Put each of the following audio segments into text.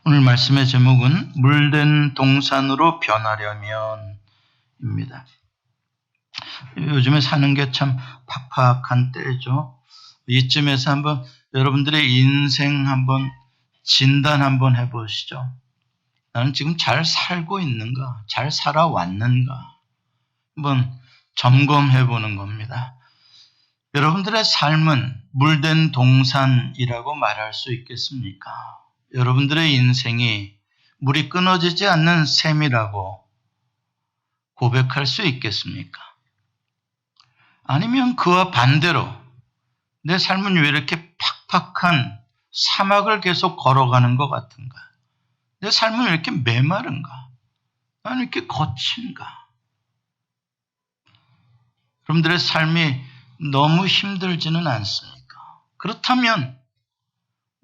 오늘 말씀의 제목은 물된 동산으로 변하려면입니다. 요즘에 사는 게 참 팍팍한 때죠. 이쯤에서 한번 여러분들의 인생 한번 진단 한번 해보시죠. 나는 지금 잘 살고 있는가? 잘 살아왔는가? 한번 점검해 보는 겁니다. 여러분들의 삶은 물된 동산이라고 말할 수 있겠습니까? 여러분들의 인생이 물이 끊어지지 않는 샘이라고 고백할 수 있겠습니까? 아니면 그와 반대로 내 삶은 왜 이렇게 팍팍한 사막을 계속 걸어가는 것 같은가? 내 삶은 왜 이렇게 메마른가? 나는 이렇게 거친가? 여러분들의 삶이 너무 힘들지는 않습니까? 그렇다면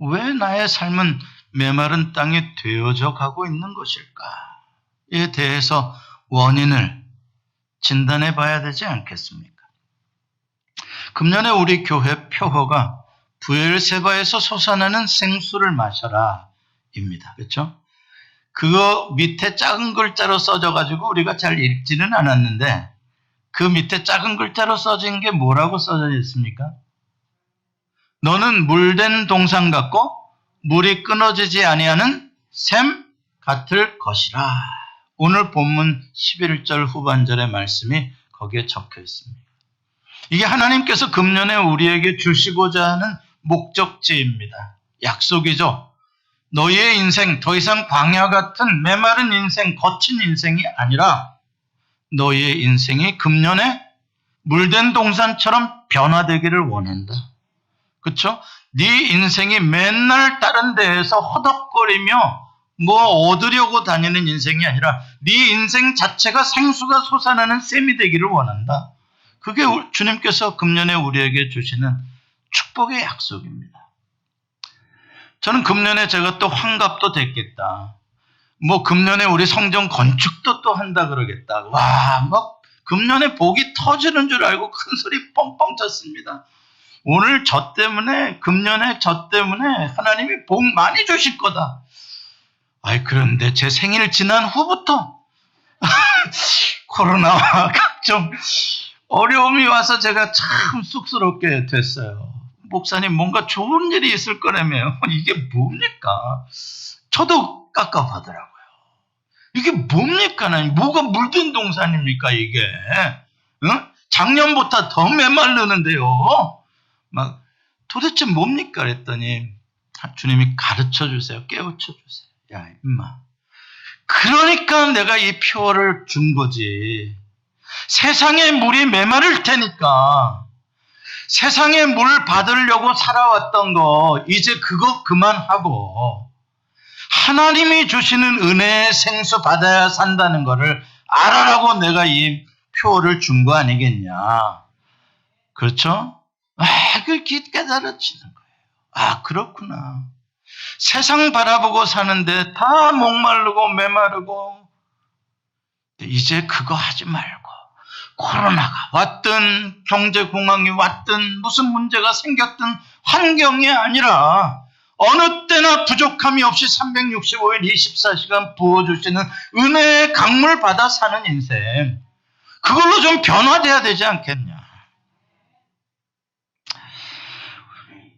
왜 나의 삶은 메마른 땅이 되어져 가고 있는 것일까에 대해서 원인을 진단해 봐야 되지 않겠습니까? 금년에 우리 교회 표어가 브엘세바에서 솟아나는 생수를 마셔라 입니다. 그렇죠? 그거 밑에 작은 글자로 써져 가지고 우리가 잘 읽지는 않았는데 그 밑에 작은 글자로 써진 게 뭐라고 써져 있습니까? 너는 물된 동산 같고 물이 끊어지지 아니하는 샘 같을 것이라. 오늘 본문 11절 후반절의 말씀이 거기에 적혀 있습니다. 이게 하나님께서 금년에 우리에게 주시고자 하는 목적지입니다. 약속이죠. 너희의 인생 더 이상 광야 같은 메마른 인생, 거친 인생이 아니라 너희의 인생이 금년에 물된 동산처럼 변화되기를 원한다. 그렇죠? 네 인생이 맨날 다른 데에서 허덕거리며 뭐 얻으려고 다니는 인생이 아니라 네 인생 자체가 생수가 솟아나는 샘이 되기를 원한다. 그게 주님께서 금년에 우리에게 주시는 축복의 약속입니다. 저는 금년에 제가 또 환갑도 됐겠다. 뭐 금년에 우리 성전 건축도 또 한다 그러겠다. 와, 뭐 금년에 복이 터지는 줄 알고 큰 소리 뻥뻥 쳤습니다. 오늘 저 때문에, 금년에 저 때문에 하나님이 복 많이 주실 거다. 아이, 그런데 제 생일 지난 후부터 코로나와 각종 어려움이 와서 제가 참 쑥스럽게 됐어요. 목사님, 뭔가 좋은 일이 있을 거라며. 이게 뭡니까? 저도 깝깝하더라고요. 이게 뭡니까? 뭐가 물든 동산입니까, 이게? 응? 작년보다 더 메말르는데요. 막 도대체 뭡니까? 그랬더니 주님이 가르쳐 주세요. 깨우쳐 주세요. 야, 임마. 그러니까 내가 이 표어를 준 거지. 세상에 물이 메마를 테니까 세상에 물 받으려고 살아왔던 거 이제 그거 그만하고 하나님이 주시는 은혜의 생수 받아야 산다는 거를 알아라고 내가 이 표어를 준 거 아니겠냐. 그렇죠? 그걸 깨달아지는 거예요. 아, 그렇구나. 세상 바라보고 사는데 다 목마르고 메마르고 이제 그거 하지 말고 코로나가 왔든 경제공황이 왔든 무슨 문제가 생겼든 환경이 아니라 어느 때나 부족함이 없이 365일 24시간 부어주시는 은혜의 강물 받아 사는 인생, 그걸로 좀 변화돼야 되지 않겠냐.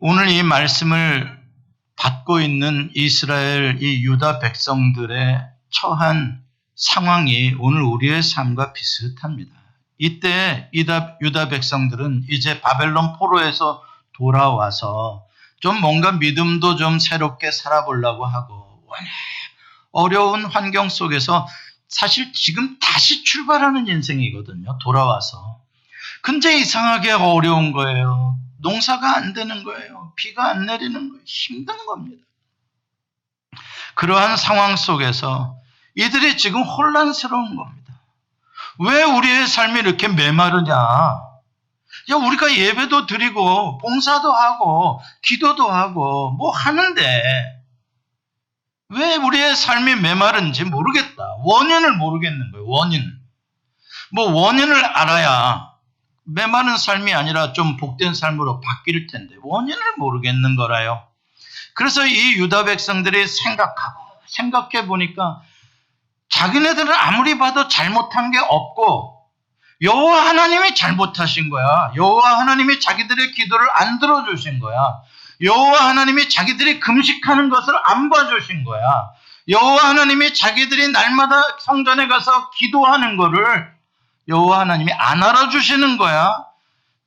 오늘 이 말씀을 받고 있는 이스라엘, 이 유다 백성들의 처한 상황이 오늘 우리의 삶과 비슷합니다. 이때 유다 백성들은 이제 바벨론 포로에서 돌아와서 좀 뭔가 믿음도 좀 새롭게 살아보려고 하고 워낙 어려운 환경 속에서 사실 지금 다시 출발하는 인생이거든요. 돌아와서. 근데 이상하게 어려운 거예요. 농사가 안 되는 거예요. 비가 안 내리는 거예요. 힘든 겁니다. 그러한 상황 속에서 이들이 지금 혼란스러운 겁니다. 왜 우리의 삶이 이렇게 메마르냐? 야, 우리가 예배도 드리고 봉사도 하고 기도도 하고 뭐 하는데 왜 우리의 삶이 메마른지 모르겠다. 원인을 모르겠는 거예요. 원인을 알아야 메마른 삶이 아니라 좀 복된 삶으로 바뀔 텐데 원인을 모르겠는 거라요. 그래서 이 유다 백성들이 생각하고 생각해 보니까 자기네들은 아무리 봐도 잘못한 게 없고 여호와 하나님이 잘못하신 거야. 여호와 하나님이 자기들의 기도를 안 들어주신 거야. 여호와 하나님이 자기들이 금식하는 것을 안 봐주신 거야. 여호와 하나님이 자기들이 날마다 성전에 가서 기도하는 거를 여호와 하나님이 안 알아주시는 거야.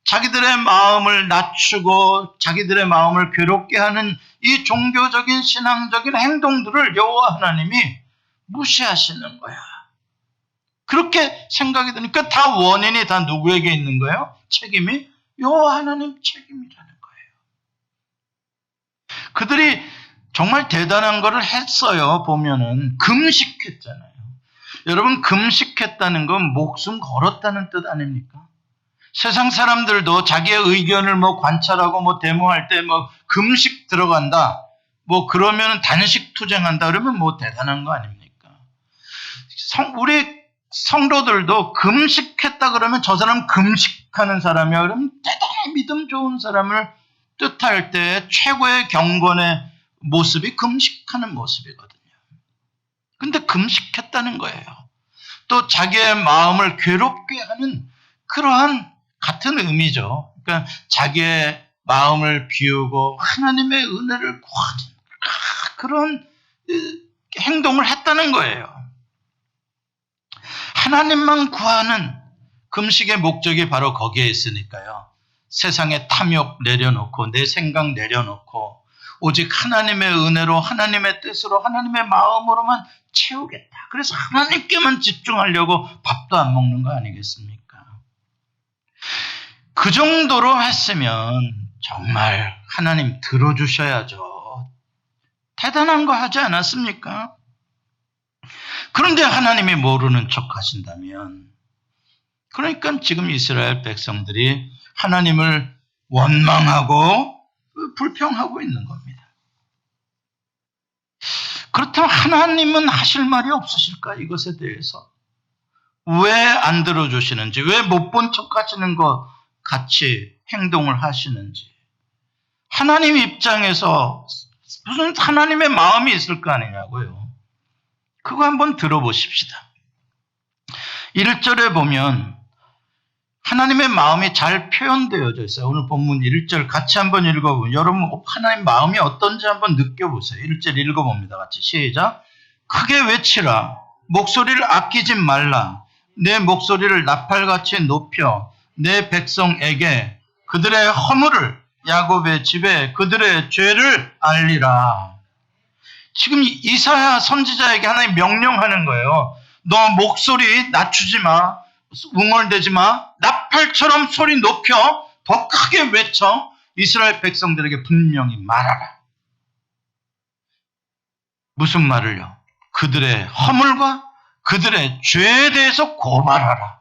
자기들의 마음을 낮추고 자기들의 마음을 괴롭게 하는 이 종교적인 신앙적인 행동들을 여호와 하나님이 무시하시는 거야. 그렇게 생각이 드니까 다 원인이 다 누구에게 있는 거예요? 책임이 여호와 하나님 책임이라는 거예요. 그들이 정말 대단한 거를 했어요. 보면은 금식했잖아요. 여러분, 금식했다는 건 목숨 걸었다는 뜻 아닙니까? 세상 사람들도 자기의 의견을 관찰하고 데모할 때 금식 들어간다. 그러면 단식 투쟁한다. 그러면 대단한 거 아닙니까? 우리 성도들도 금식했다 그러면 저 사람 금식하는 사람이야. 그러면 대단히 믿음 좋은 사람을 뜻할 때 최고의 경건의 모습이 금식하는 모습이거든요. 근데 금식했다는 거예요. 또 자기의 마음을 괴롭게 하는 그러한 같은 의미죠. 그러니까 자기의 마음을 비우고 하나님의 은혜를 구하는 그런 행동을 했다는 거예요. 하나님만 구하는 금식의 목적이 바로 거기에 있으니까요. 세상에 탐욕 내려놓고 내 생각 내려놓고 오직 하나님의 은혜로 하나님의 뜻으로 하나님의 마음으로만 채우겠다. 그래서 하나님께만 집중하려고 밥도 안 먹는 거 아니겠습니까? 그 정도로 했으면 정말 하나님 들어주셔야죠. 대단한 거 하지 않았습니까? 그런데 하나님이 모르는 척 하신다면, 그러니까 지금 이스라엘 백성들이 하나님을 원망하고 불평하고 있는 겁니다. 그렇다면 하나님은 하실 말이 없으실까? 이것에 대해서. 왜 안 들어주시는지, 왜 못 본 척 하시는 것 같이 행동을 하시는지. 하나님 입장에서 무슨 하나님의 마음이 있을 거 아니냐고요. 그거 한번 들어보십시다. 1절에 보면 하나님의 마음이 잘 표현되어져 있어요. 오늘 본문 1절 같이 한번 읽어보면 여러분 하나님 마음이 어떤지 한번 느껴보세요. 1절 읽어봅니다. 같이 시작. 크게 외치라. 목소리를 아끼지 말라. 내 목소리를 나팔같이 높여 내 백성에게 그들의 허물을 야곱의 집에 그들의 죄를 알리라. 지금 이사야 선지자에게 하나님 명령하는 거예요. 너 목소리 낮추지 마. 웅얼대지 마. 나팔처럼 소리 높여 더 크게 외쳐 이스라엘 백성들에게 분명히 말하라. 무슨 말을요? 그들의 허물과 그들의 죄에 대해서 고발하라.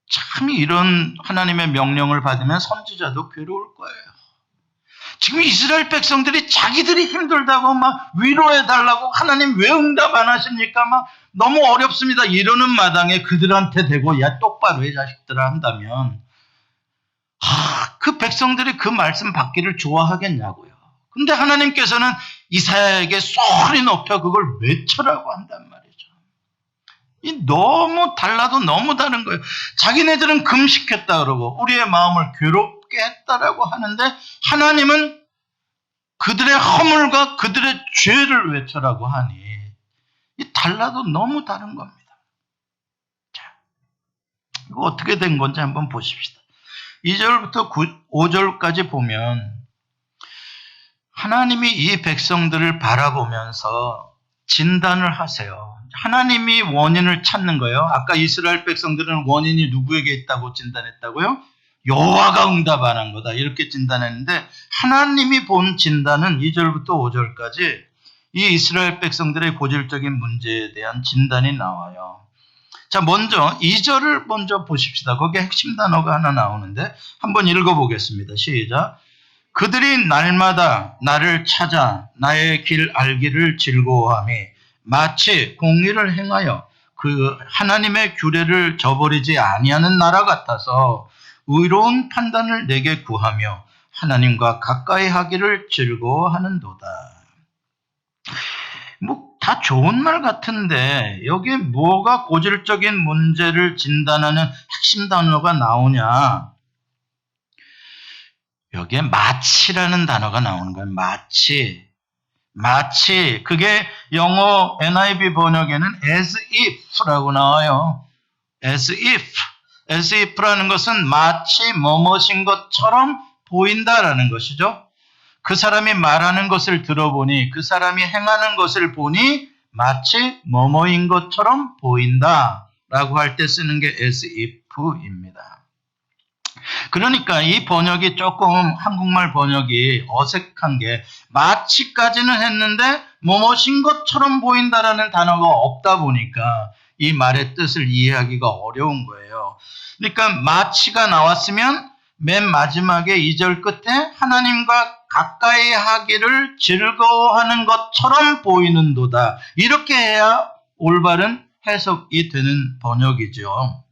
참 이런 하나님의 명령을 받으면 선지자도 괴로울 거예요. 지금 이스라엘 백성들이 자기들이 힘들다고 막 위로해달라고 하나님 왜 응답 안 하십니까? 막 너무 어렵습니다. 이러는 마당에 그들한테 대고 야 똑바로 해 자식들아 한다면 그 백성들이 그 말씀 받기를 좋아하겠냐고요. 근데 하나님께서는 이사야에게 소리 높여 그걸 외쳐라고 한단 말이죠. 이 너무 달라도 너무 다른 거예요. 자기네들은 금식했다 그러고 우리의 마음을 괴롭게 했다라고 하는데 하나님은 그들의 허물과 그들의 죄를 외쳐라고 하니 이 달라도 너무 다른 겁니다. 자, 이거 어떻게 된 건지 한번 보십시다. 2절부터 5절까지 보면 하나님이 이 백성들을 바라보면서 진단을 하세요. 하나님이 원인을 찾는 거예요. 아까 이스라엘 백성들은 원인이 누구에게 있다고 진단했다고요? 여호와가 응답 안 한 거다. 이렇게 진단했는데 하나님이 본 진단은 2절부터 5절까지 이 이스라엘 백성들의 고질적인 문제에 대한 진단이 나와요. 자, 먼저 2절을 먼저 보십시다. 거기에 핵심 단어가 하나 나오는데 한번 읽어보겠습니다. 시작. 그들이 날마다 나를 찾아 나의 길 알기를 즐거워하며 마치 공의를 행하여 그 하나님의 규례를 저버리지 아니하는 나라 같아서 의로운 판단을 내게 구하며 하나님과 가까이 하기를 즐거워하는도다. 다 좋은 말 같은데 여기에 뭐가 고질적인 문제를 진단하는 핵심 단어가 나오냐? 여기에 마치라는 단어가 나오는 거예요. 마치. 그게 영어 NIV 번역에는 as if라고 나와요. as if라는 것은 마치 뭐뭇인 것처럼 보인다라는 것이죠. 그 사람이 말하는 것을 들어보니, 그 사람이 행하는 것을 보니 마치 뭐뭐인 것처럼 보인다라고 할 때 쓰는 게 as if입니다. 그러니까 이 번역이 조금 한국말 번역이 어색한 게 마치까지는 했는데 뭐뭇인 것처럼 보인다라는 단어가 없다 보니까 이 말의 뜻을 이해하기가 어려운 거예요. 그러니까 마치가 나왔으면 맨 마지막에 2절 끝에 하나님과 가까이 하기를 즐거워하는 것처럼 보이는도다. 이렇게 해야 올바른 해석이 되는 번역이죠.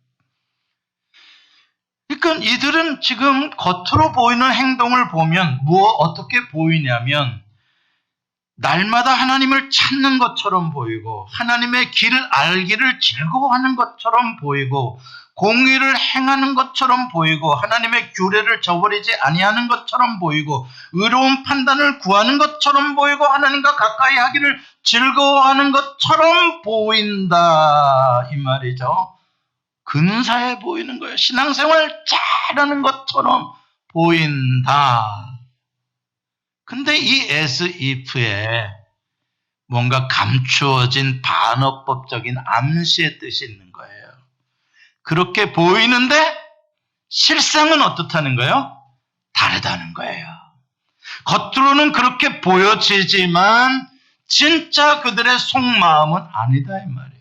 그러니까 이들은 지금 겉으로 보이는 행동을 보면 어떻게 보이냐면 날마다 하나님을 찾는 것처럼 보이고 하나님의 길을 알기를 즐거워하는 것처럼 보이고 공의를 행하는 것처럼 보이고 하나님의 규례를 저버리지 아니하는 것처럼 보이고 의로운 판단을 구하는 것처럼 보이고 하나님과 가까이 하기를 즐거워하는 것처럼 보인다 이 말이죠. 근사해 보이는 거예요. 신앙생활 잘하는 것처럼 보인다. 근데 이 as if에 뭔가 감추어진 반어법적인 암시의 뜻이 있는 거예요. 그렇게 보이는데 실상은 어떻다는 거예요? 다르다는 거예요. 겉으로는 그렇게 보여지지만 진짜 그들의 속마음은 아니다 이 말이에요.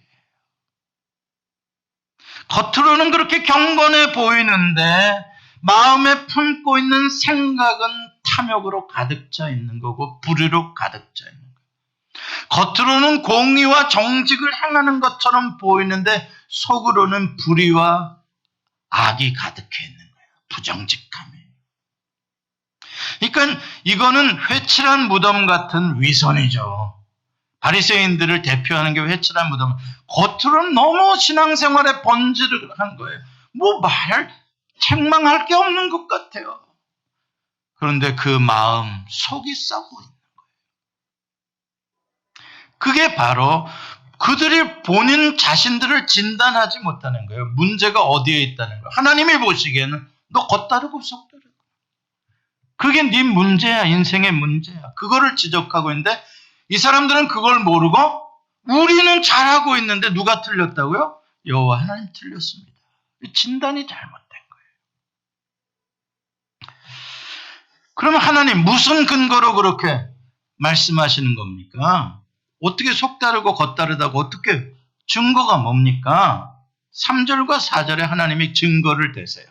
겉으로는 그렇게 경건해 보이는데 마음에 품고 있는 생각은 탐욕으로 가득 차 있는 거고 불의로 가득 차 있는 거예요. 겉으로는 공의와 정직을 행하는 것처럼 보이는데 속으로는 불의와 악이 가득해 있는 거예요. 부정직함이. 그러니까 이거는 회칠한 무덤 같은 위선이죠. 바리새인들을 대표하는 게 회칠한 무덤. 겉으로는 너무 신앙생활에 번지를 한 거예요. 책망할 게 없는 것 같아요. 그런데 그 마음 속이 썩고 있는 거예요. 그게 바로 그들이 본인 자신들을 진단하지 못하는 거예요. 문제가 어디에 있다는 거예요. 하나님이 보시기에는 너 겉다르고 속다르고. 그게 네 문제야. 인생의 문제야. 그거를 지적하고 있는데 이 사람들은 그걸 모르고 우리는 잘하고 있는데 누가 틀렸다고요? 여호와 하나님 틀렸습니다. 진단이 잘못된 거예요. 그러면 하나님 무슨 근거로 그렇게 말씀하시는 겁니까? 어떻게 속다르고 겉다르다고 어떻게 증거가 뭡니까? 3절과 4절에 하나님이 증거를 대세요.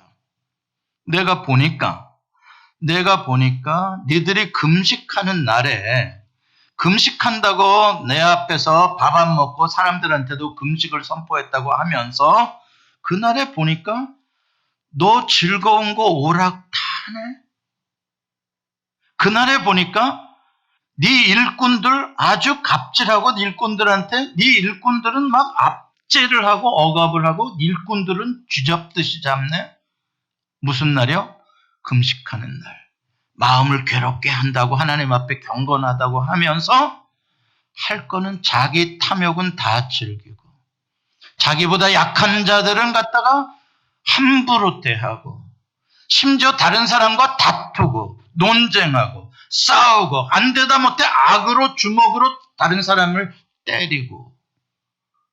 내가 보니까 니들이 금식하는 날에 금식한다고 내 앞에서 밥 안 먹고 사람들한테도 금식을 선포했다고 하면서 그날에 보니까 너 즐거운 거 오락타네? 그날에 보니까 네 일꾼들 아주 갑질하고 일꾼들한테 네 일꾼들은 막 압제를 하고 억압을 하고 일꾼들은 쥐잡듯이 잡네. 무슨 날이요? 금식하는 날. 마음을 괴롭게 한다고 하나님 앞에 경건하다고 하면서 할 거는 자기 탐욕은 다 즐기고 자기보다 약한 자들은 갖다가 함부로 대하고 심지어 다른 사람과 다투고 논쟁하고 싸우고 안 되다 못해 악으로 주먹으로 다른 사람을 때리고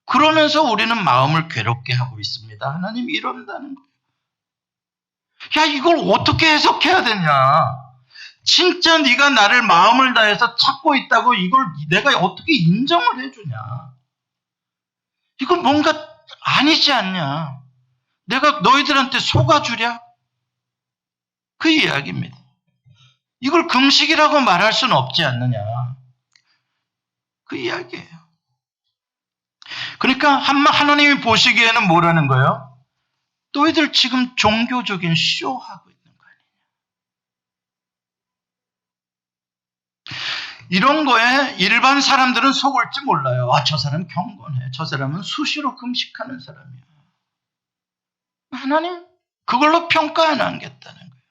그러면서 우리는 마음을 괴롭게 하고 있습니다. 하나님 이런다는 거예요. 야, 이걸 어떻게 해석해야 되냐? 진짜 네가 나를 마음을 다해서 찾고 있다고 이걸 내가 어떻게 인정을 해주냐? 이건 뭔가 아니지 않냐? 내가 너희들한테 속아주랴? 그 이야기입니다. 이걸 금식이라고 말할 수는 없지 않느냐? 그 이야기예요. 그러니까 하나님이 보시기에는 뭐라는 거예요? 너희들 지금 종교적인 쇼하고 있는 거 아니냐? 이런 거에 일반 사람들은 속을지 몰라요. 아, 저 사람 경건해. 저 사람은 수시로 금식하는 사람이야. 하나님 그걸로 평가 안 하겠다는 거예요.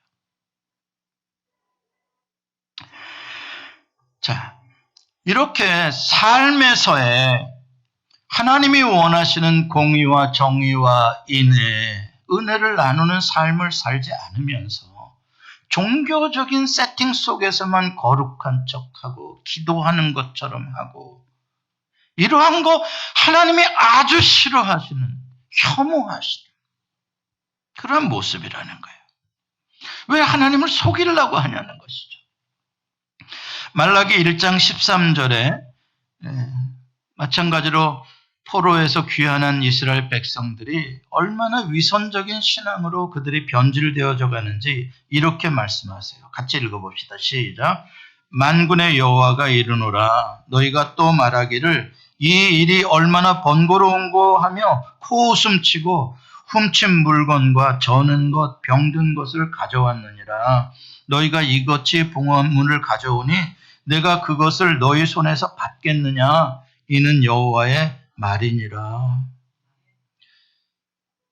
자, 이렇게 삶에서의 하나님이 원하시는 공의와 정의와 인애, 은혜를 나누는 삶을 살지 않으면서 종교적인 세팅 속에서만 거룩한 척하고 기도하는 것처럼 하고, 이러한 거 하나님이 아주 싫어하시는, 혐오하시는 그런 모습이라는 거예요. 왜 하나님을 속이려고 하냐는 것이죠. 말라기 1장 13절에 마찬가지로 포로에서 귀환한 이스라엘 백성들이 얼마나 위선적인 신앙으로 그들이 변질되어져 가는지 이렇게 말씀하세요. 같이 읽어봅시다. 시작. 만군의 여호와가 이르노라. 너희가 또 말하기를 이 일이 얼마나 번거로운고 하며 코웃음치고 훔친 물건과 저는 것, 병든 것을 가져왔느니라. 너희가 이같이 봉헌문을 가져오니 내가 그것을 너희 손에서 받겠느냐? 이는 여호와의 말이니라.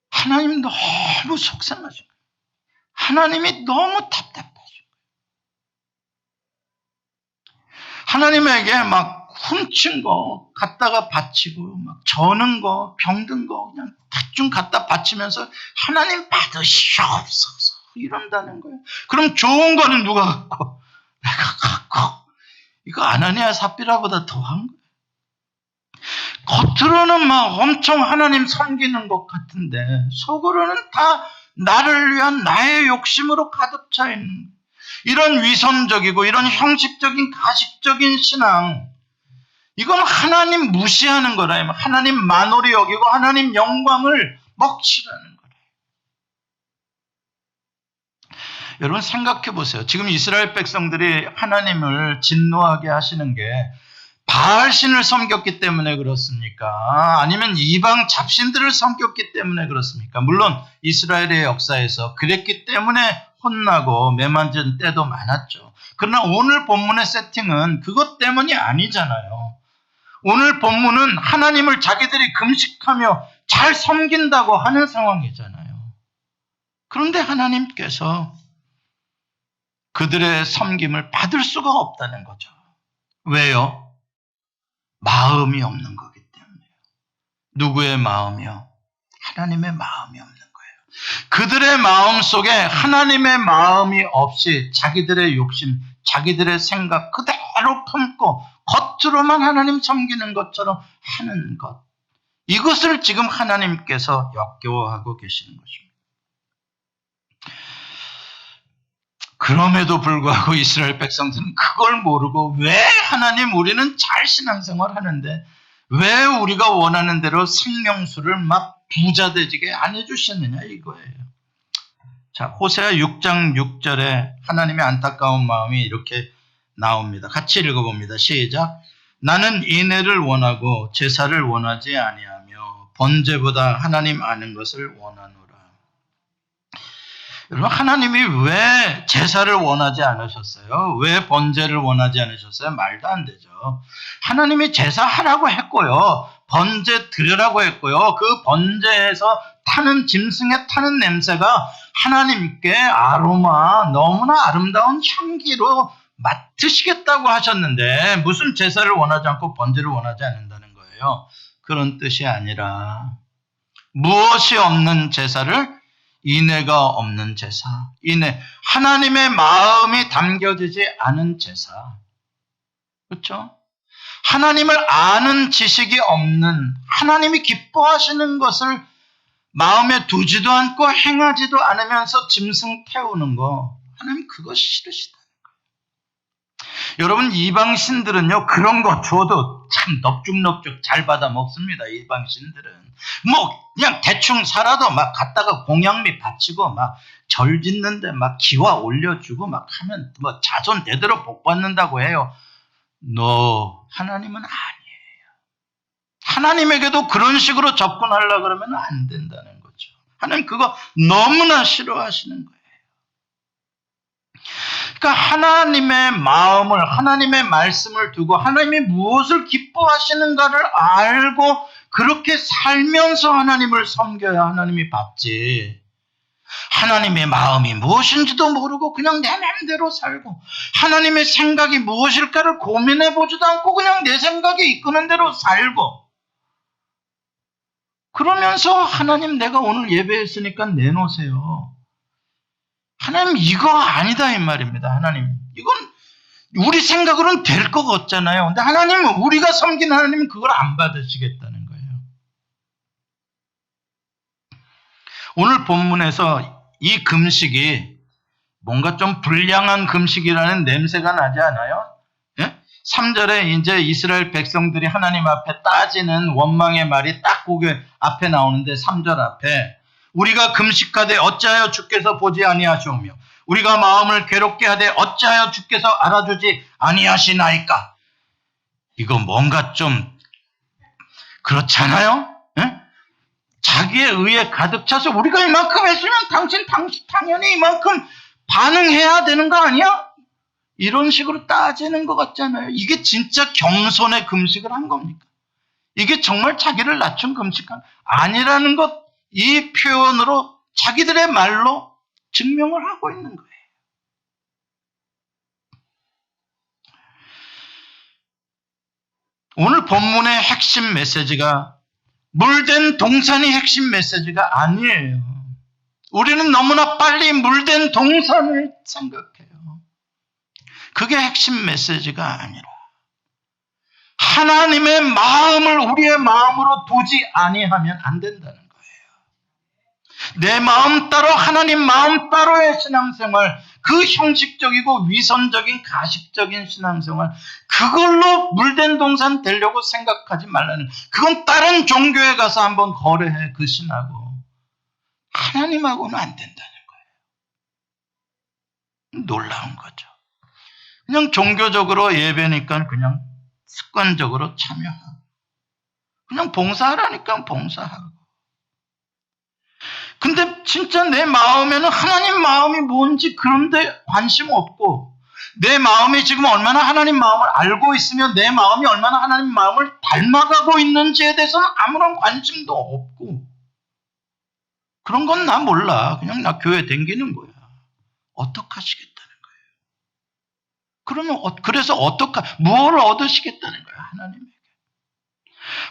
하나님 너무 속상하신 거예요. 하나님이 너무 답답하신 거예요. 하나님에게 막 훔친 거 갖다가 바치고, 막 저는 거, 병든 거 그냥 대충 갖다 바치면서 하나님 받으시옵소서 이런다는 거예요. 그럼 좋은 거는 누가 갖고? 내가 갖고. 이거 아나니아 삽비라보다 더한 거예요. 겉으로는 막 엄청 하나님 섬기는 것 같은데 속으로는 다 나를 위한 나의 욕심으로 가득 차 있는, 이런 위선적이고 이런 형식적인 가식적인 신앙, 이건 하나님 무시하는 거라. 하나님 만홀히 여기고 하나님 영광을 먹칠하는 거라. 여러분 생각해 보세요. 지금 이스라엘 백성들이 하나님을 진노하게 하시는 게 바알신을 섬겼기 때문에 그렇습니까? 아니면 이방 잡신들을 섬겼기 때문에 그렇습니까? 물론 이스라엘의 역사에서 그랬기 때문에 혼나고 매만진 때도 많았죠. 그러나 오늘 본문의 세팅은 그것 때문이 아니잖아요. 오늘 본문은 하나님을 자기들이 금식하며 잘 섬긴다고 하는 상황이잖아요. 그런데 하나님께서 그들의 섬김을 받을 수가 없다는 거죠. 왜요? 마음이 없는 거기 때문에요. 누구의 마음이요? 하나님의 마음이 없는 거예요. 그들의 마음 속에 하나님의 마음이 없이 자기들의 욕심, 자기들의 생각 그대로 품고 겉으로만 하나님 섬기는 것처럼 하는 것, 이것을 지금 하나님께서 역겨워하고 계시는 것입니다. 그럼에도 불구하고 이스라엘 백성들은 그걸 모르고 왜 하나님 우리는 잘 신앙생활 하는데 왜 우리가 원하는 대로 생명수를 막 부자되지게 안 해주셨느냐 이거예요. 자, 호세아 6장 6절에 하나님의 안타까운 마음이 이렇게 나옵니다. 같이 읽어봅니다. 시작. 나는 인애를 원하고 제사를 원하지 아니하며 번제보다 하나님 아는 것을 원하노라. 여러분, 하나님이 왜 제사를 원하지 않으셨어요? 왜 번제를 원하지 않으셨어요? 말도 안 되죠. 하나님이 제사하라고 했고요. 번제 드리라고 했고요. 그 번제에서 타는 짐승에 타는 냄새가 하나님께 아로마, 너무나 아름다운 향기로 맡으시겠다고 하셨는데 무슨 제사를 원하지 않고 번제를 원하지 않는다는 거예요. 그런 뜻이 아니라 무엇이 없는 제사를? 인애가 없는 제사, 인애, 하나님의 마음이 담겨지지 않은 제사, 그렇죠? 하나님을 아는 지식이 없는, 하나님이 기뻐하시는 것을 마음에 두지도 않고 행하지도 않으면서 짐승 태우는 거, 하나님 그거 싫으시다는 거예요. 여러분, 이방신들은요 그런 거 줘도 참 넙죽넙죽 잘 받아 먹습니다. 이방신들은 뭐 그냥 대충 살아도 막 갖다가 공양미 바치고 막 절 짓는데 막 기와 올려주고 막 하면 뭐 자손 대대로 복 받는다고 해요. 너 하나님은 아니에요. 하나님에게도 그런 식으로 접근하려고 그러면 안 된다는 거죠. 하나님 그거 너무나 싫어하시는 거예요. 그러니까 하나님의 마음을, 하나님의 말씀을 두고 하나님이 무엇을 기뻐하시는가를 알고 그렇게 살면서 하나님을 섬겨야 하나님이 받지. 하나님의 마음이 무엇인지도 모르고 그냥 내 맘대로 살고 하나님의 생각이 무엇일까를 고민해 보지도 않고 그냥 내 생각이 이끄는 대로 살고 그러면서 하나님 내가 오늘 예배했으니까 내놓으세요. 하나님 이거 아니다 이 말입니다. 하나님 이건 우리 생각으로는 될 것 같잖아요. 근데 하나님은 우리가 섬기는 하나님은 그걸 안 받으시겠다는 거예요. 오늘 본문에서 이 금식이 뭔가 좀 불량한 금식이라는 냄새가 나지 않아요? 예? 3절에 이제 이스라엘 백성들이 하나님 앞에 따지는 원망의 말이 딱 거기 앞에 나오는데 3절 앞에 우리가 금식하되 어찌하여 주께서 보지 아니하시오며 우리가 마음을 괴롭게 하되 어찌하여 주께서 알아주지 아니하시나이까. 이거 뭔가 좀 그렇잖아요? 예? 자기의 의에 가득 차서 우리가 이만큼 했으면 당신 당연히 이만큼 반응해야 되는 거 아니야? 이런 식으로 따지는 것 같잖아요. 이게 진짜 겸손의 금식을 한 겁니까? 이게 정말 자기를 낮춘 금식은 아니라는 것, 이 표현으로 자기들의 말로 증명을 하고 있는 거예요. 오늘 본문의 핵심 메시지가 물된 동산이 핵심 메시지가 아니에요. 우리는 너무나 빨리 물된 동산을 생각해요. 그게 핵심 메시지가 아니라 하나님의 마음을 우리의 마음으로 두지 아니하면 안 된다는 거예요. 내 마음 따로 하나님 마음 따로의 신앙생활, 그 형식적이고 위선적인 가식적인 신앙생활, 그걸로 물된 동산 되려고 생각하지 말라는, 그건 다른 종교에 가서 한번 거래해 그 신하고 하나님하고는 안 된다는 거예요. 놀라운 거죠. 그냥 종교적으로 예배니까 그냥 습관적으로 참여하고 그냥 봉사하라니까 봉사하고. 근데 진짜 내 마음에는 하나님 마음이 뭔지 그런데 관심 없고 내 마음이 지금 얼마나 하나님 마음을 알고 있으며 내 마음이 얼마나 하나님 마음을 닮아가고 있는지에 대해서는 아무런 관심도 없고 그런 건 나 몰라. 그냥 나 교회 댕기는 거야. 어떡하시겠다는 거예요. 그러면 그래서 무엇을 얻으시겠다는 거예요. 하나님에게.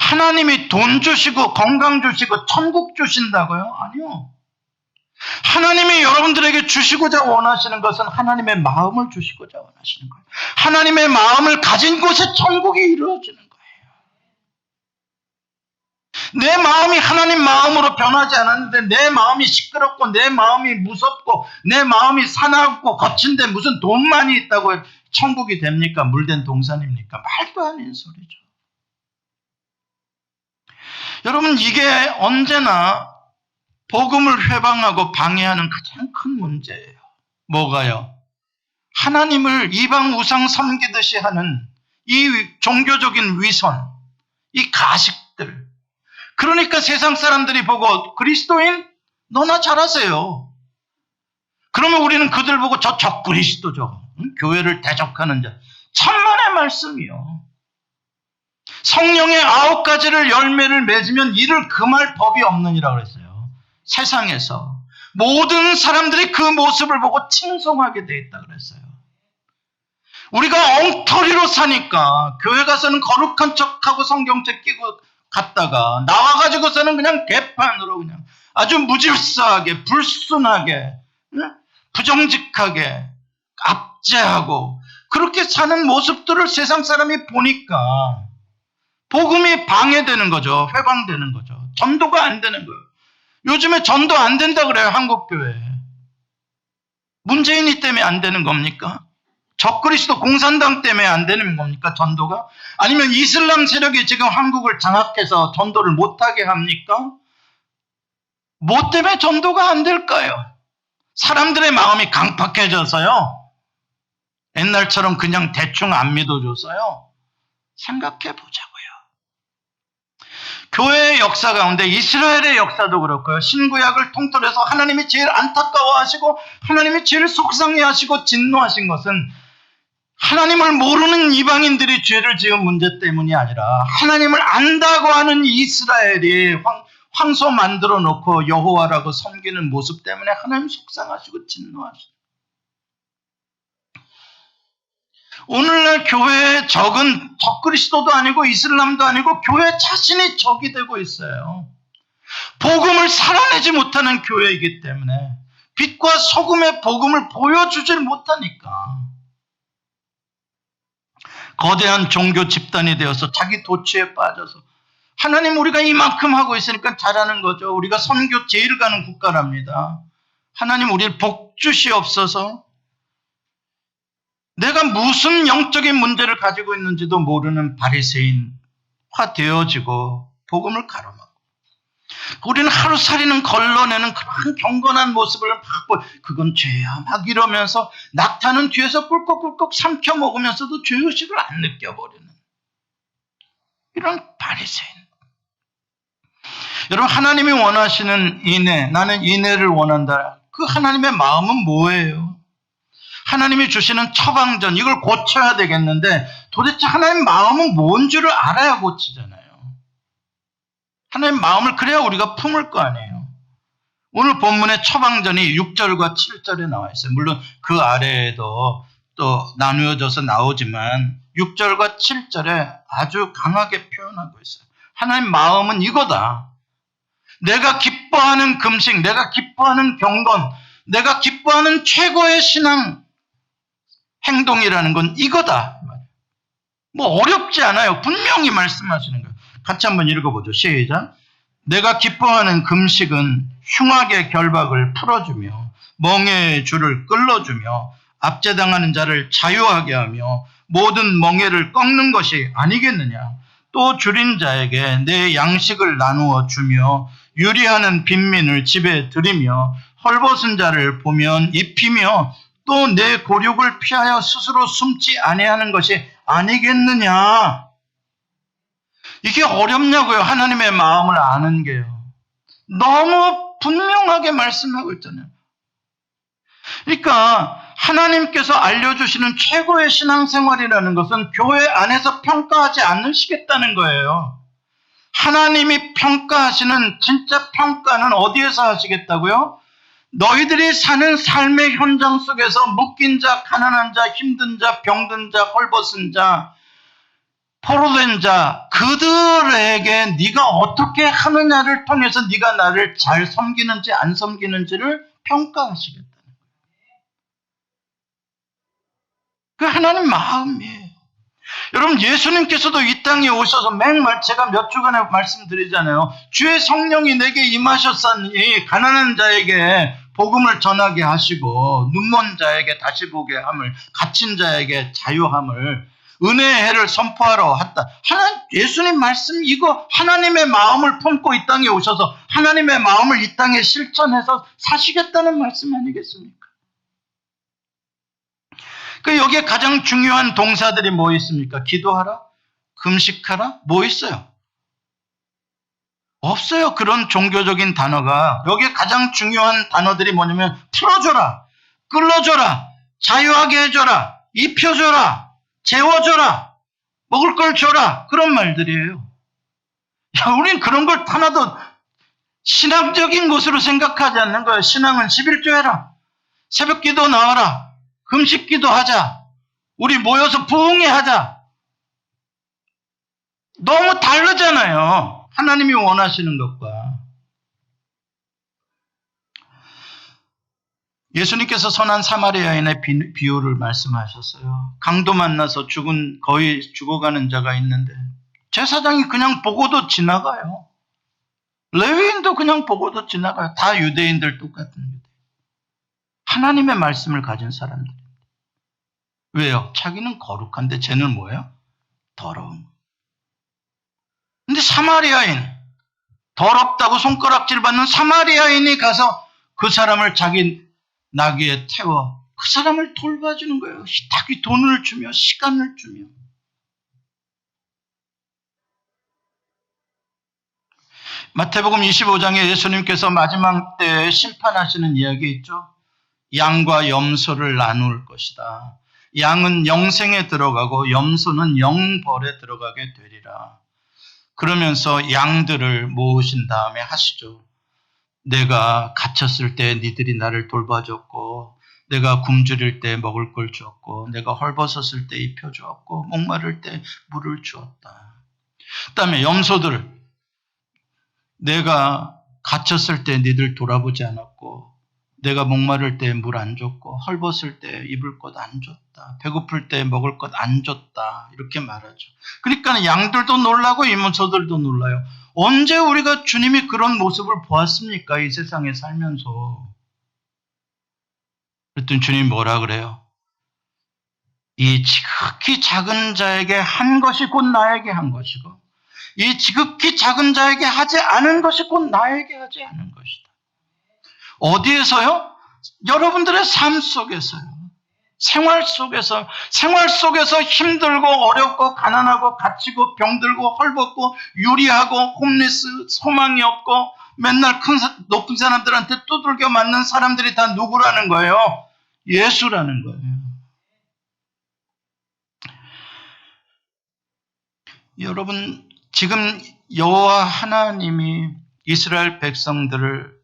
하나님이 돈 주시고 건강 주시고 천국 주신다고요? 아니요. 하나님이 여러분들에게 주시고자 원하시는 것은 하나님의 마음을 주시고자 원하시는 거예요. 하나님의 마음을 가진 곳에 천국이 이루어지는 거예요. 내 마음이 하나님 마음으로 변하지 않았는데 내 마음이 시끄럽고 내 마음이 무섭고 내 마음이 사납고 거친데 무슨 돈만이 있다고 천국이 됩니까? 물된 동산입니까? 말도 안 되는 소리죠. 여러분 이게 언제나 복음을 회방하고 방해하는 가장 큰 문제예요. 뭐가요? 하나님을 이방 우상 섬기듯이 하는 이 종교적인 위선, 이 가식들. 그러니까 세상 사람들이 보고 그리스도인? 너나 잘하세요. 그러면 우리는 그들 보고 저 적그리스도죠. 교회를 대적하는 자. 천만의 말씀이요. 성령의 9가지를 열매를 맺으면 이를 금할 법이 없느니라 그랬어요. 세상에서 모든 사람들이 그 모습을 보고 칭송하게 돼 있다 그랬어요. 우리가 엉터리로 사니까 교회 가서는 거룩한 척하고 성경책 끼고 갔다가 나와가지고서는 그냥 개판으로 그냥 아주 무질서하게 불순하게 부정직하게 압제하고 그렇게 사는 모습들을 세상 사람이 보니까 복음이 방해되는 거죠. 회방되는 거죠. 전도가 안 되는 거예요. 요즘에 전도 안 된다 그래요. 한국교회. 문재인이 때문에 안 되는 겁니까? 적그리스도 공산당 때문에 안 되는 겁니까? 전도가? 아니면 이슬람 세력이 지금 한국을 장악해서 전도를 못하게 합니까? 뭐 때문에 전도가 안 될까요? 사람들의 마음이 강팍해져서요. 옛날처럼 그냥 대충 안 믿어줘서요. 생각해 보자고요. 교회의 역사 가운데 이스라엘의 역사도 그렇고요. 신구약을 통틀어서 하나님이 제일 안타까워하시고 하나님이 제일 속상해하시고 진노하신 것은 하나님을 모르는 이방인들이 죄를 지은 문제 때문이 아니라 하나님을 안다고 하는 이스라엘이 황소 만들어 놓고 여호와라고 섬기는 모습 때문에 하나님 속상하시고 진노하시고, 오늘날 교회의 적은 적그리스도도 아니고 이슬람도 아니고 교회 자신이 적이 되고 있어요. 복음을 살아내지 못하는 교회이기 때문에, 빛과 소금의 복음을 보여주질 못하니까 거대한 종교 집단이 되어서 자기 도취에 빠져서, 하나님 우리가 이만큼 하고 있으니까 잘하는 거죠. 우리가 선교 제일 가는 국가랍니다. 하나님 우리를 복 주시옵소서. 내가 무슨 영적인 문제를 가지고 있는지도 모르는 바리새인화 되어지고 복음을 가로막고, 우리는 하루살이는 걸러내는 그런 경건한 모습을 막 그건 죄야 막 이러면서 낙타는 뒤에서 꿀꺽꿀꺽 삼켜 먹으면서도 죄의식을 안 느껴버리는 이런 바리새인. 여러분, 하나님이 원하시는 인애, 나는 인애를 원한다. 그 하나님의 마음은 뭐예요? 하나님이 주시는 처방전, 이걸 고쳐야 되겠는데 도대체 하나님 마음은 뭔 줄을 알아야 고치잖아요. 하나님 마음을 그래야 우리가 품을 거 아니에요. 오늘 본문의 처방전이 6절과 7절에 나와 있어요. 물론 그 아래에도 또 나누어져서 나오지만 6절과 7절에 아주 강하게 표현하고 있어요. 하나님 마음은 이거다. 내가 기뻐하는 금식, 내가 기뻐하는 경건, 내가 기뻐하는 최고의 신앙 행동이라는 건 이거다. 뭐 어렵지 않아요. 분명히 말씀하시는 거예요. 같이 한번 읽어보죠. 시작. 내가 기뻐하는 금식은 흉악의 결박을 풀어주며 멍에의 줄을 끌어주며 압제당하는 자를 자유하게 하며 모든 멍에를 꺾는 것이 아니겠느냐. 또 줄인 자에게 내 양식을 나누어 주며 유리하는 빈민을 집에 들이며 헐벗은 자를 보면 입히며 또 내 고륙을 피하여 스스로 숨지 아니하는 것이 아니겠느냐. 이게 어렵냐고요. 하나님의 마음을 아는 게요. 너무 분명하게 말씀하고 있잖아요. 그러니까 하나님께서 알려주시는 최고의 신앙생활이라는 것은 교회 안에서 평가하지 않으시겠다는 거예요. 하나님이 평가하시는 진짜 평가는 어디에서 하시겠다고요? 너희들이 사는 삶의 현장 속에서 묶인 자, 가난한 자, 힘든 자, 병든 자, 헐벗은 자, 포로된 자, 그들에게 네가 어떻게 하느냐를 통해서 네가 나를 잘 섬기는지 안 섬기는지를 평가하시겠다는 거예요. 그 하나님 마음이에요. 여러분, 예수님께서도 이 땅에 오셔서 맨날 제가 몇 주간에 말씀드리잖아요. 주의 성령이 내게 임하셨사니 가난한 자에게 복음을 전하게 하시고 눈먼 자에게 다시 보게 함을, 갇힌 자에게 자유함을, 은혜의 해를 선포하러 왔다. 예수님 말씀 이거 하나님의 마음을 품고 이 땅에 오셔서 하나님의 마음을 이 땅에 실천해서 사시겠다는 말씀 아니겠습니까? 여기에 가장 중요한 동사들이 뭐 있습니까? 기도하라? 금식하라? 뭐 있어요? 없어요. 그런 종교적인 단어가. 여기에 가장 중요한 단어들이 뭐냐면 풀어줘라, 끌어줘라, 자유하게 해줘라, 입혀줘라, 재워줘라, 먹을 걸 줘라, 그런 말들이에요. 야, 우린 그런 걸 하나도 신앙적인 것으로 생각하지 않는 거예요. 신앙은 11조 해라, 새벽 기도 나와라, 금식 기도하자, 우리 모여서 부흥회 하자. 너무 다르잖아요. 하나님이 원하시는 것과. 예수님께서 선한 사마리아인의 비유를 말씀하셨어요. 강도 만나서 거의 죽어가는 자가 있는데 제사장이 그냥 보고도 지나가요. 레위인도 그냥 보고도 지나가요. 다 유대인들 똑같은 유대인. 하나님의 말씀을 가진 사람들. 왜요? 자기는 거룩한데 쟤는 뭐예요? 더러운. 근데 사마리아인, 더럽다고 손가락질 받는 사마리아인이 가서 그 사람을 자기 나귀에 태워 그 사람을 돌봐주는 거예요. 자기 돈을 주며 시간을 주며. 마태복음 25장에 예수님께서 마지막 때에 심판하시는 이야기 있죠. 양과 염소를 나눌 것이다. 양은 영생에 들어가고 염소는 영벌에 들어가게 되리라. 그러면서 양들을 모으신 다음에 하시죠. 내가 갇혔을 때 니들이 나를 돌봐줬고, 내가 굶주릴 때 먹을 걸 주었고, 내가 헐벗었을 때 입혀주었고, 목마를 때 물을 주었다. 그 다음에 염소들, 내가 갇혔을 때 니들 돌아보지 않았고, 내가 목마를 때 물 안 줬고, 헐벗을 때 입을 것 안 줬다. 배고플 때 먹을 것 안 줬다. 이렇게 말하죠. 그러니까 양들도 놀라고 염소들도 놀라요. 언제 우리가 주님이 그런 모습을 보았습니까? 이 세상에 살면서. 그랬더니 주님 뭐라 그래요? 이 지극히 작은 자에게 한 것이 곧 나에게 한 것이고, 이 지극히 작은 자에게 하지 않은 것이 곧 나에게 하지 않은 것이다. 어디에서요? 여러분들의 삶 속에서요. 생활 속에서 힘들고 어렵고 가난하고 갇히고 병들고 헐벗고 유리하고 홈리스, 소망이 없고 맨날 높은 사람들한테 두들겨 맞는 사람들이 다 누구라는 거예요? 예수라는 거예요. 여러분, 지금 여호와 하나님이 이스라엘 백성들을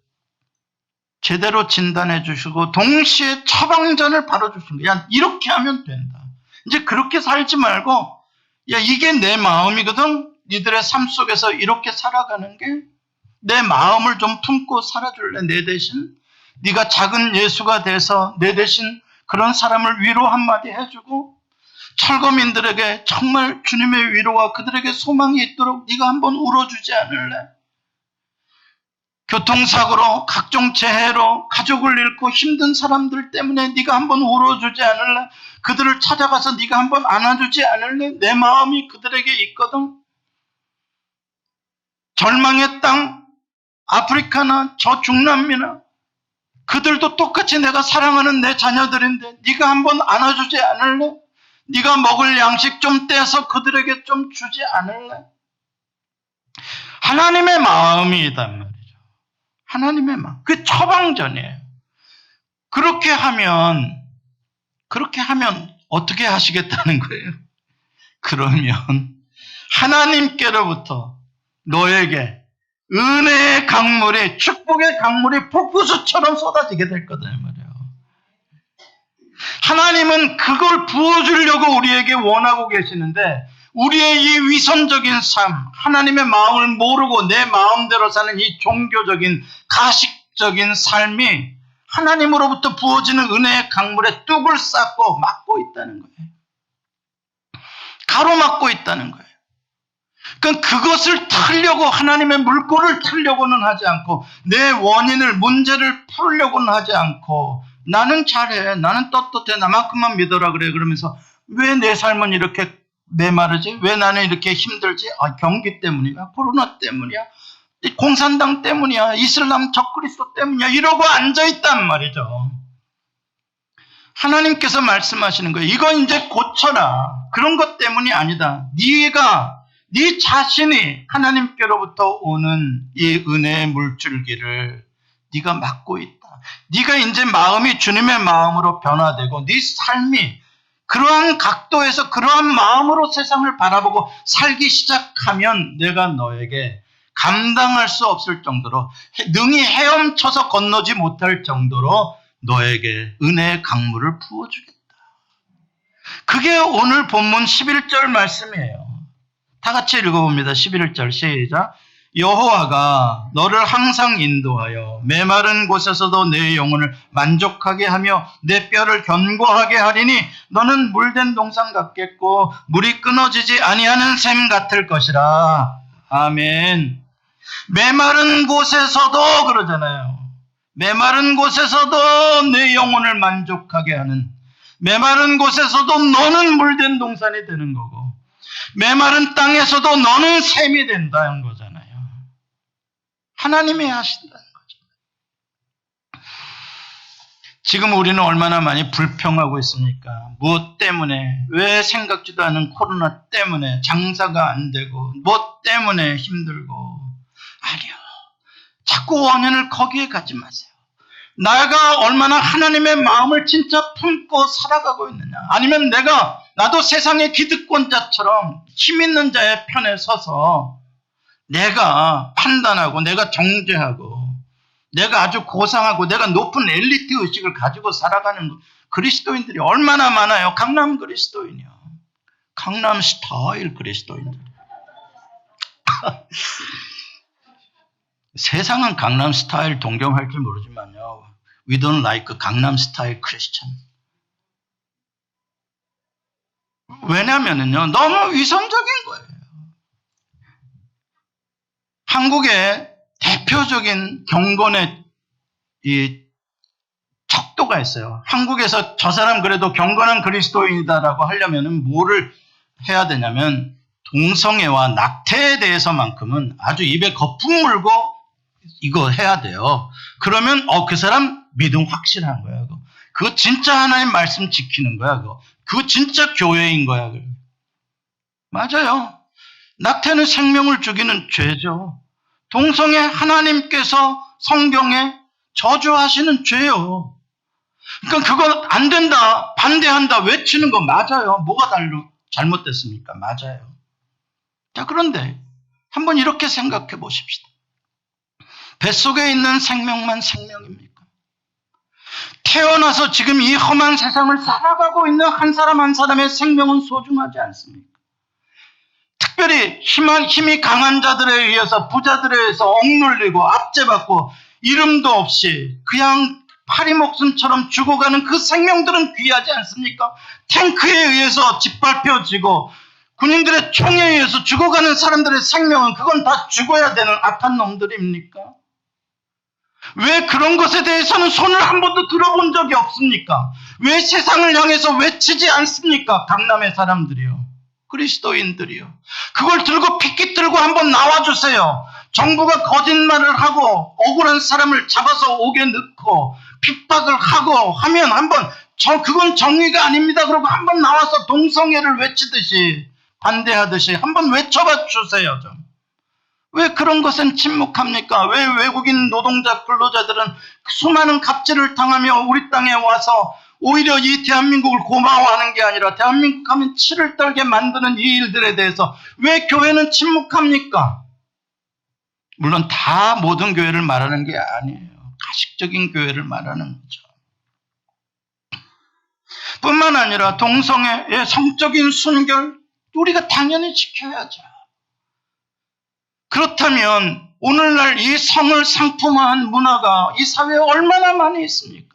제대로 진단해 주시고 동시에 처방전을 바로 주신 거야. 야, 이렇게 하면 된다. 이제 그렇게 살지 말고, 야, 이게 내 마음이거든. 니들의 삶 속에서 이렇게 살아가는 게 내 마음을 좀 품고 살아줄래? 내 대신 네가 작은 예수가 돼서 내 대신 그런 사람을 위로 한마디 해주고, 철거민들에게 정말 주님의 위로와 그들에게 소망이 있도록 네가 한번 울어주지 않을래? 교통사고로 각종 재해로 가족을 잃고 힘든 사람들 때문에 네가 한번 울어주지 않을래? 그들을 찾아가서 네가 한번 안아주지 않을래? 내 마음이 그들에게 있거든. 절망의 땅, 아프리카나 저 중남미나 그들도 똑같이 내가 사랑하는 내 자녀들인데 네가 한번 안아주지 않을래? 네가 먹을 양식 좀 떼서 그들에게 좀 주지 않을래? 하나님의 마음이단 말이죠. 하나님의 마음. 그게 처방전이에요. 그렇게 하면 어떻게 하시겠다는 거예요? 그러면 하나님께로부터 너에게 은혜의 강물이, 축복의 강물이 폭포수처럼 쏟아지게 될 거다 이 말이에요. 하나님은 그걸 부어주려고 우리에게 원하고 계시는데, 우리의 이 위선적인 삶, 하나님의 마음을 모르고 내 마음대로 사는 이 종교적인 가식적인 삶이 하나님으로부터 부어지는 은혜의 강물에 뚝을 쌓고 막고 있다는 거예요. 가로막고 있다는 거예요. 그러니까 그것을 틀려고, 하나님의 물꼬를 틀려고는 하지 않고, 내 원인을, 문제를 풀려고는 하지 않고, 나는 잘해, 나는 떳떳해, 나만큼만 믿어라 그래. 그러면서 왜 내 삶은 이렇게 메마르지? 왜 나는 이렇게 힘들지? 경기 때문이야? 코로나 때문이야? 공산당 때문이야? 이슬람 적그리스도 때문이야? 이러고 앉아있단 말이죠. 하나님께서 말씀하시는 거예요. 이건 이제 고쳐라. 그런 것 때문이 아니다. 네 자신이 하나님께로부터 오는 이 은혜의 물줄기를 네가 막고 있다. 네가 이제 마음이 주님의 마음으로 변화되고 네 삶이 그러한 각도에서 그러한 마음으로 세상을 바라보고 살기 시작하면 내가 너에게 감당할 수 없을 정도로, 능히 헤엄쳐서 건너지 못할 정도로 너에게 은혜의 강물을 부어주겠다. 그게 오늘 본문 11절 말씀이에요. 다 같이 읽어봅니다. 11절 시작. 여호와가 너를 항상 인도하여 메마른 곳에서도 내 영혼을 만족하게 하며 내 뼈를 견고하게 하리니 너는 물된 동산 같겠고 물이 끊어지지 아니하는 샘 같을 것이라. 아멘. 메마른 곳에서도 그러잖아요. 메마른 곳에서도 내 영혼을 만족하게 하는, 메마른 곳에서도 너는 물된 동산이 되는 거고, 메마른 땅에서도 너는 샘이 된다는 거잖아요. 하나님이 하신다는 거죠. 지금 우리는 얼마나 많이 불평하고 있습니까? 무엇 때문에, 왜 생각지도 않은 코로나 때문에 장사가 안 되고, 무엇 때문에 힘들고, 아니요. 자꾸 원인을 거기에 가지 마세요. 내가 얼마나 하나님의 마음을 진짜 품고 살아가고 있느냐. 아니면 나도 세상의 기득권자처럼 힘 있는 자의 편에 서서 내가 판단하고 내가 정죄하고 내가 아주 고상하고 내가 높은 엘리트 의식을 가지고 살아가는 그리스도인들이 얼마나 많아요. 강남 그리스도인이요. 강남 스타일 그리스도인들. 세상은 강남 스타일 동경할지 모르지만요. We don't like 강남 스타일 크리스천. 왜냐면은요, 너무 위선적인 거예요. 한국의 대표적인 경건의 이 척도가 있어요. 한국에서 저 사람 그래도 경건한 그리스도인이다라고 하려면은 뭐를 해야 되냐면 동성애와 낙태에 대해서만큼은 아주 입에 거품 물고 이거 해야 돼요. 그러면 그 사람 믿음 확실한 거야. 그거 진짜 하나님 말씀 지키는 거야. 그거 진짜 교회인 거야. 맞아요. 낙태는 생명을 죽이는 죄죠. 동성애 하나님께서 성경에 저주하시는 죄요. 그러니까 그거 안 된다, 반대한다, 외치는 거 맞아요. 뭐가 잘못됐습니까? 맞아요. 자, 그런데 한번 이렇게 생각해 보십시다. 뱃속에 있는 생명만 생명입니까? 태어나서 지금 이 험한 세상을 살아가고 있는 한 사람 한 사람의 생명은 소중하지 않습니까? 특별히 힘이 강한 자들에 의해서 부자들에 의해서 억눌리고 압제받고 이름도 없이 그냥 파리 목숨처럼 죽어가는 그 생명들은 귀하지 않습니까? 탱크에 의해서 짓밟혀지고 군인들의 총에 의해서 죽어가는 사람들의 생명은 그건 다 죽어야 되는 악한 놈들입니까? 왜 그런 것에 대해서는 손을 한 번도 들어본 적이 없습니까? 왜 세상을 향해서 외치지 않습니까? 강남의 사람들이요. 그리스도인들이요. 그걸 들고 핏기 들고 한번 나와주세요. 정부가 거짓말을 하고 억울한 사람을 잡아서 옥에 넣고 핍박을 하고 하면 한번 그건 정의가 아닙니다. 그러고 한번 나와서 동성애를 외치듯이 반대하듯이 한번 외쳐봐 주세요. 좀. 왜 그런 것은 침묵합니까? 왜 외국인 노동자 근로자들은 수많은 갑질을 당하며 우리 땅에 와서 오히려 이 대한민국을 고마워하는 게 아니라 대한민국 하면 치를 떨게 만드는 이 일들에 대해서 왜 교회는 침묵합니까? 물론 다 모든 교회를 말하는 게 아니에요. 가식적인 교회를 말하는 거죠. 뿐만 아니라 동성애의 성적인 순결 우리가 당연히 지켜야죠. 그렇다면 오늘날 이 성을 상품화한 문화가 이 사회에 얼마나 많이 있습니까?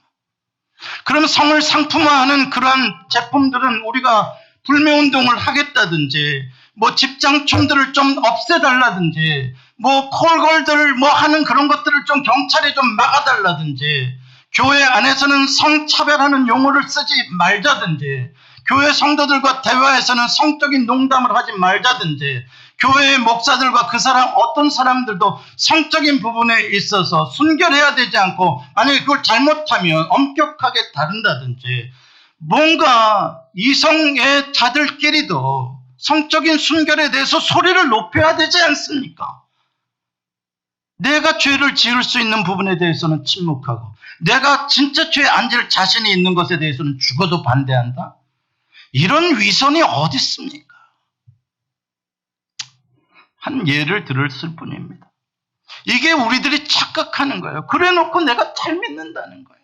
그럼 성을 상품화하는 그러한 제품들은 우리가 불매운동을 하겠다든지 뭐 집장촌들을 좀 없애달라든지 뭐 콜걸들 뭐 하는 그런 것들을 좀 경찰에 좀 막아달라든지 교회 안에서는 성차별하는 용어를 쓰지 말자든지 교회 성도들과 대화에서는 성적인 농담을 하지 말자든지 교회의 목사들과 그 사람 어떤 사람들도 성적인 부분에 있어서 순결해야 되지 않고 만약에 그걸 잘못하면 엄격하게 다룬다든지 뭔가 이성의 자들끼리도 성적인 순결에 대해서 소리를 높여야 되지 않습니까? 내가 죄를 지을 수 있는 부분에 대해서는 침묵하고 내가 진짜 죄 안 지을 자신이 있는 것에 대해서는 죽어도 반대한다? 이런 위선이 어디 있습니까? 한 예를 들었을 뿐입니다. 이게 우리들이 착각하는 거예요. 그래 놓고 내가 잘 믿는다는 거예요.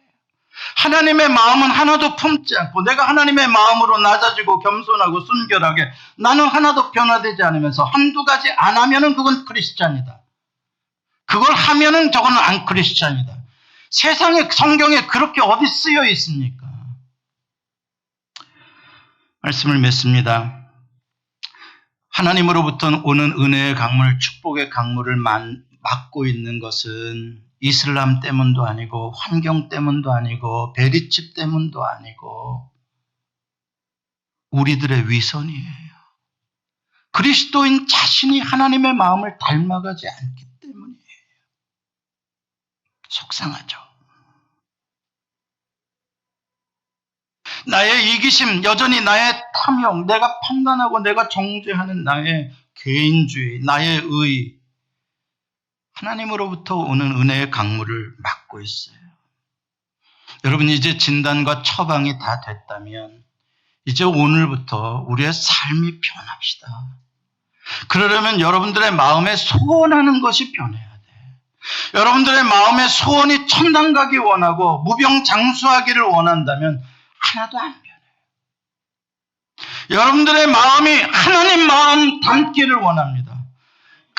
하나님의 마음은 하나도 품지 않고 내가 하나님의 마음으로 낮아지고 겸손하고 순결하게 나는 하나도 변화되지 않으면서 한두 가지 안 하면은 그건 크리스찬이다. 그걸 하면은 저거는 안 크리스찬이다. 세상에 성경에 그렇게 어디 쓰여 있습니까? 말씀을 맺습니다. 하나님으로부터 오는 은혜의 강물, 축복의 강물을 막고 있는 것은 이슬람 때문도 아니고 환경 때문도 아니고 베리집 때문도 아니고 우리들의 위선이에요. 그리스도인 자신이 하나님의 마음을 닮아가지 않기 때문이에요. 속상하죠. 나의 이기심, 여전히 나의 탐욕, 내가 판단하고 내가 정죄하는 나의 개인주의, 나의 의, 하나님으로부터 오는 은혜의 강물을 막고 있어요. 여러분, 이제 진단과 처방이 다 됐다면 이제 오늘부터 우리의 삶이 변합시다. 그러려면 여러분들의 마음에 소원하는 것이 변해야 돼. 여러분들의 마음에 소원이 천당 가기 원하고 무병장수하기를 원한다면 하나도 안 변해요. 여러분들의 마음이 하나님 마음 담기를 원합니다.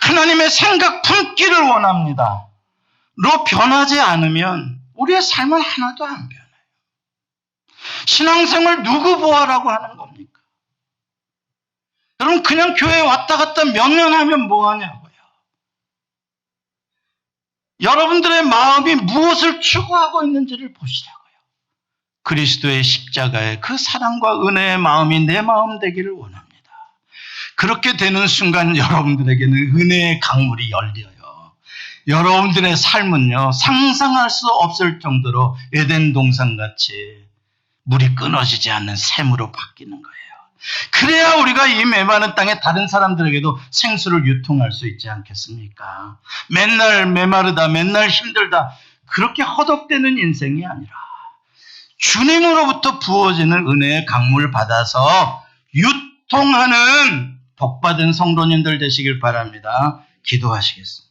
하나님의 생각 품기를 원합니다. 로 변하지 않으면 우리의 삶은 하나도 안 변해요. 신앙생활 누구 보아라고 하는 겁니까? 여러분, 그냥 교회에 왔다 갔다 몇 년 하면 뭐 하냐고요. 여러분들의 마음이 무엇을 추구하고 있는지를 보시라고요. 그리스도의 십자가의 그 사랑과 은혜의 마음이 내 마음 되기를 원합니다. 그렇게 되는 순간 여러분들에게는 은혜의 강물이 열려요. 여러분들의 삶은요, 상상할 수 없을 정도로 에덴 동산같이 물이 끊어지지 않는 샘으로 바뀌는 거예요. 그래야 우리가 이 메마른 땅에 다른 사람들에게도 생수를 유통할 수 있지 않겠습니까? 맨날 메마르다, 맨날 힘들다, 그렇게 허덕대는 인생이 아니라 주님으로부터 부어지는 은혜의 강물을 받아서 유통하는 복받은 성도님들 되시길 바랍니다. 기도하시겠습니다.